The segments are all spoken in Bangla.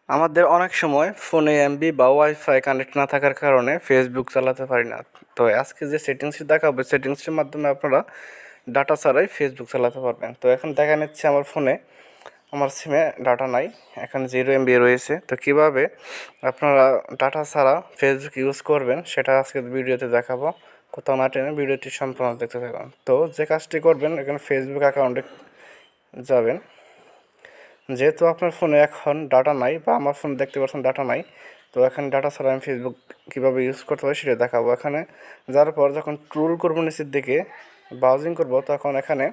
আমাদের অনেক সময় ফোনে এমবি বা ওয়াইফাই কানেক্ট না থাকার কারণে ফেসবুক চালাতে পারি না। তো আজকে যে সেটিংসটি দেখাবো, সেটিংসটির মাধ্যমে আপনারা ডাটা ছাড়াই ফেসবুক চালাতে পারবেন। তো এখন দেখা নিচ্ছে আমার ফোনে, আমার সিমে ডাটা নাই, এখানে 0 এমবি রয়েছে। তো কিভাবে আপনারা ডাটা ছাড়া ফেসবুক ইউজ করবেন সেটা আজকে ভিডিওতে দেখাবো। কোথাও না টেনে ভিডিওটি সম্পূর্ণ দেখতে থাকুন। তো যে কাজটি করবেন, এখানে ফেসবুক অ্যাকাউন্টে যাবেন। যেহেতু আপনার ফোনে এখন ডাটা নাই বা আমার ফোনে দেখতে পাচ্ছেন ডাটা নাই, তো এখানে ডাটা ছাড়া আমি ফেসবুক কীভাবে ইউজ করতে হয় সেটা দেখাবো। এখানে যাওয়ার পর যখন ট্রোল করবো নিচের দিকে ব্রাউজিং করব, তখন এখানে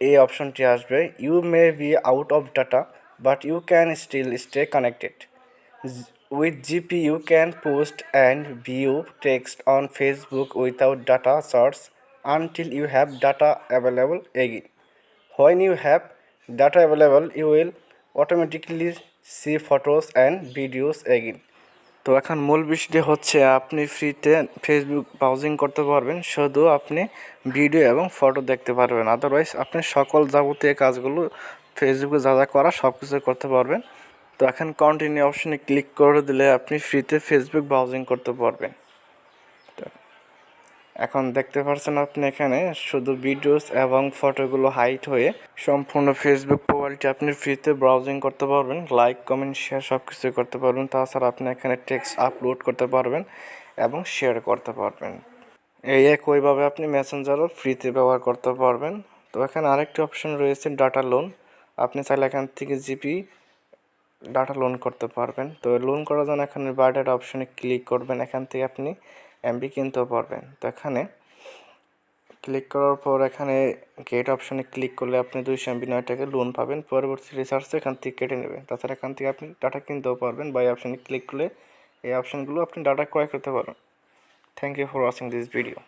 এই অপশনটি আসবে, you may be out of data but you can still stay connected with GP. You can post and view text on Facebook without data search until you have data available again. When you have data available, you will automatically see photos and videos again. তো এখন মূল বিষয়টি হচ্ছে আপনি ফ্রিতে ফেসবুক ব্রাউজিং করতে পারবেন, শুধু আপনি ভিডিও এবং ফটো দেখতে পারবেন। আদারওয়াইজ আপনি সকল যাবতীয় কাজগুলো ফেসবুকে যা যা করা সব কিছু করতে পারবেন। তো এখন কন্টিনিউ অপশনে ক্লিক করে দিলে আপনি ফ্রিতে ফেসবুক ব্রাউজিং করতে পারবেন। এখন দেখতে পাচ্ছেন আপনি এখানে শুধু ভিডিওস এবং ফটোগুলো হাইড হয়ে সম্পূর্ণ ফেসবুক প্রোফাইলটি আপনি ফ্রিতে ব্রাউজিং করতে পারবেন, লাইক কমেন্ট শেয়ার সব কিছুই করতে পারবেন। তাছাড়া আপনি এখানে টেক্সট আপলোড করতে পারবেন এবং শেয়ার করতে পারবেন। এই একইভাবে আপনি মেসেঞ্জারও ফ্রিতে ব্যবহার করতে পারবেন। তো এখানে আরেকটি অপশন রয়েছে ডাটা লোন। আপনি চাইলে এখান থেকে জিপি ডাটা লোন করতে পারবেন। তো লোন করার জন্য এখানে বাই ডাটা অপশনে ক্লিক করবেন, এখান থেকে আপনি এমবি কিনতেও পারবেন। তো এখানে ক্লিক করার পর এখানে গেট অপশনে ক্লিক করলে আপনি 200 এমবি 9 টাকা লোন পাবেন। পরবর্তী রিচার্জে এখান থেকে কেটে নেবে। তাছাড়া এখান থেকে আপনি ডাটা কিনতেও পারবেন বা এই অপশনে ক্লিক করলে এই অপশনগুলো আপনি ডাটা ক্রয় করতে পারবেন। Thank you for watching this video.